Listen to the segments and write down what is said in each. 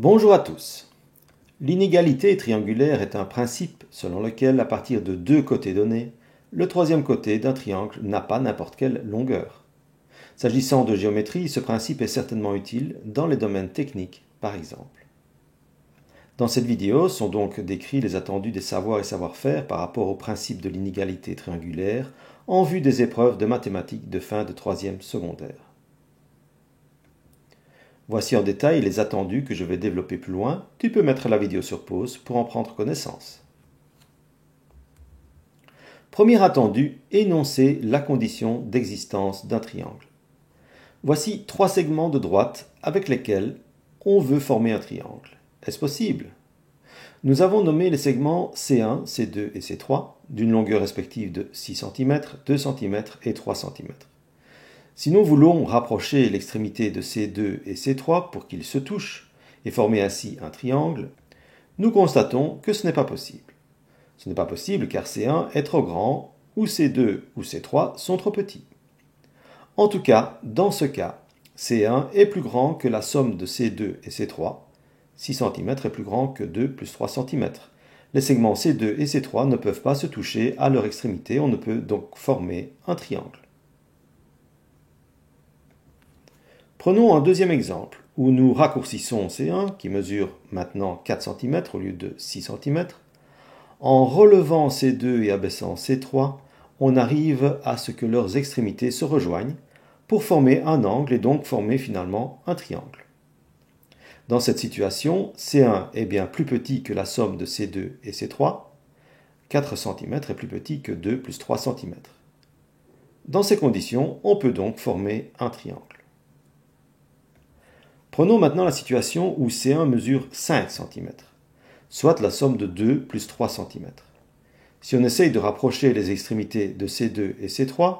Bonjour à tous. L'inégalité triangulaire est un principe selon lequel, à partir de deux côtés donnés, le troisième côté d'un triangle n'a pas n'importe quelle longueur. S'agissant de géométrie, ce principe est certainement utile dans les domaines techniques, par exemple. Dans cette vidéo sont donc décrits les attendus des savoirs et savoir-faire par rapport au principe de l'inégalité triangulaire en vue des épreuves de mathématiques de fin de troisième secondaire. Voici en détail les attendus que je vais développer plus loin. Tu peux mettre la vidéo sur pause pour en prendre connaissance. Premier attendu, énoncer la condition d'existence d'un triangle. Voici trois segments de droite avec lesquels on veut former un triangle. Est-ce possible? Nous avons nommé les segments C1, C2 et C3 d'une longueur respective de 6 cm, 2 cm et 3 cm. Si nous voulons rapprocher l'extrémité de C2 et C3 pour qu'ils se touchent et former ainsi un triangle, nous constatons que ce n'est pas possible. Ce n'est pas possible car C1 est trop grand ou C2 ou C3 sont trop petits. En tout cas, dans ce cas, C1 est plus grand que la somme de C2 et C3. 6 cm est plus grand que 2 plus 3 cm. Les segments C2 et C3 ne peuvent pas se toucher à leur extrémité, on ne peut donc former un triangle. Prenons un deuxième exemple, où nous raccourcissons C1, qui mesure maintenant 4 cm au lieu de 6 cm. En relevant C2 et abaissant C3, on arrive à ce que leurs extrémités se rejoignent pour former un angle et donc former finalement un triangle. Dans cette situation, C1 est bien plus petit que la somme de C2 et C3. 4 cm est plus petit que 2 plus 3 cm. Dans ces conditions, on peut donc former un triangle. Prenons maintenant la situation où C1 mesure 5 cm, soit la somme de 2 plus 3 cm. Si on essaye de rapprocher les extrémités de C2 et C3,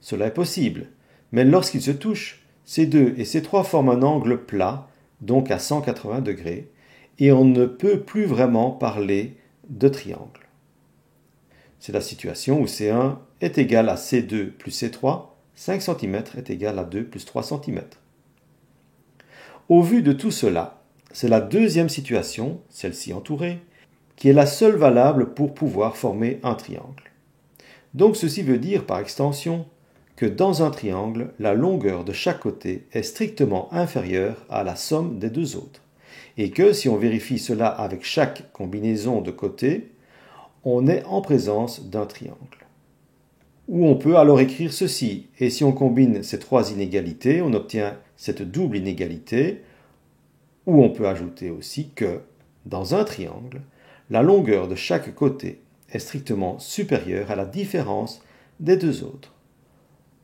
cela est possible, mais lorsqu'ils se touchent, C2 et C3 forment un angle plat, donc à 180 degrés, et on ne peut plus vraiment parler de triangle. C'est la situation où C1 est égal à C2 plus C3, 5 cm est égal à 2 plus 3 cm. Au vu de tout cela, c'est la deuxième situation, celle-ci entourée, qui est la seule valable pour pouvoir former un triangle. Donc ceci veut dire par extension que dans un triangle, la longueur de chaque côté est strictement inférieure à la somme des deux autres. Et que si on vérifie cela avec chaque combinaison de côtés, on est en présence d'un triangle. Ou on peut alors écrire ceci, et si on combine ces trois inégalités, on obtient cette double inégalité, ou on peut ajouter aussi que, dans un triangle, la longueur de chaque côté est strictement supérieure à la différence des deux autres.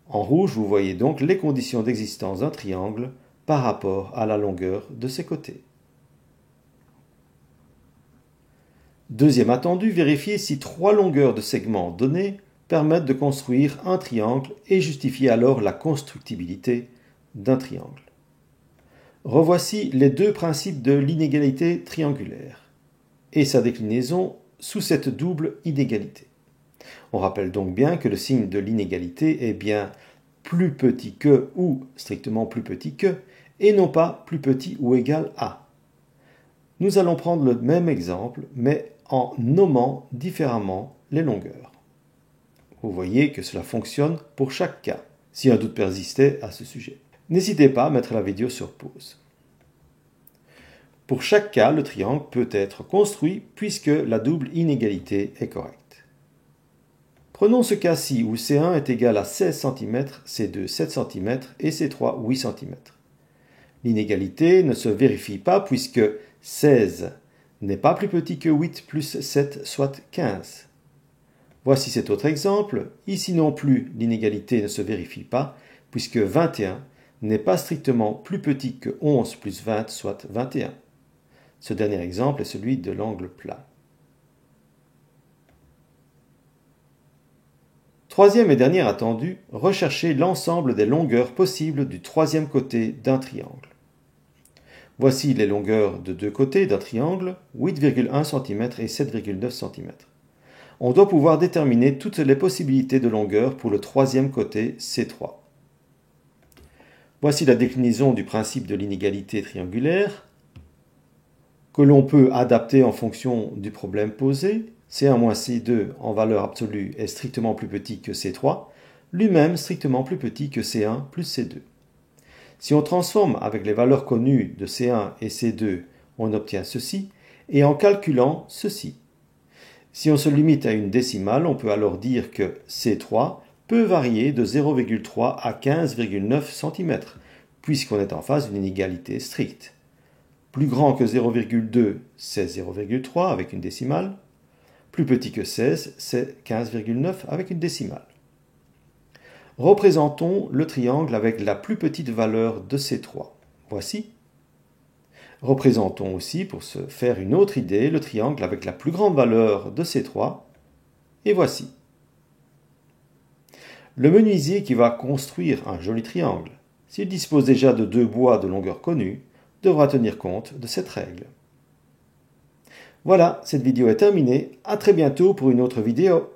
En rouge, vous voyez donc les conditions d'existence d'un triangle par rapport à la longueur de ses côtés. Deuxième attendu, vérifier si trois longueurs de segments données permettent de construire un triangle et justifier alors la constructibilité d'un triangle. Revoici les deux principes de l'inégalité triangulaire et sa déclinaison sous cette double inégalité. On rappelle donc bien que le signe de l'inégalité est bien plus petit que ou strictement plus petit que et non pas plus petit ou égal à. Nous allons prendre le même exemple mais en nommant différemment les longueurs. Vous voyez que cela fonctionne pour chaque cas, si un doute persistait à ce sujet. N'hésitez pas à mettre la vidéo sur pause. Pour chaque cas, le triangle peut être construit puisque la double inégalité est correcte. Prenons ce cas-ci où C1 est égal à 16 cm, C2 7 cm et C3 8 cm. L'inégalité ne se vérifie pas puisque 16 n'est pas plus petit que 8 plus 7, soit 15. Voici cet autre exemple. Ici non plus, l'inégalité ne se vérifie pas puisque 21 n'est pas strictement plus petit que 11 plus 20, soit 21. Ce dernier exemple est celui de l'angle plat. Troisième et dernier attendu, rechercher l'ensemble des longueurs possibles du troisième côté d'un triangle. Voici les longueurs de deux côtés d'un triangle, 8,1 cm et 7,9 cm. On doit pouvoir déterminer toutes les possibilités de longueur pour le troisième côté C3. Voici la déclinaison du principe de l'inégalité triangulaire. que l'on peut adapter en fonction du problème posé. C1 moins C2 en valeur absolue est strictement plus petit que C3, lui-même strictement plus petit que C1 plus C2. Si on transforme avec les valeurs connues de C1 et C2, on obtient ceci, et en calculant ceci. Si on se limite à une décimale, on peut alors dire que C3 peut varier de 0,3 à 15,9 cm, puisqu'on est en face d'une inégalité stricte. Plus grand que 0,2, c'est 0,3 avec une décimale. Plus petit que 16, c'est 15,9 avec une décimale. Représentons le triangle avec la plus petite valeur de C3. Voici. Représentons aussi, pour se faire une autre idée, le triangle avec la plus grande valeur de C3. Et voici. Le menuisier qui va construire un joli triangle, s'il dispose déjà de 2 bois de longueur connue, devra tenir compte de cette règle. Voilà, cette vidéo est terminée. À très bientôt pour une autre vidéo.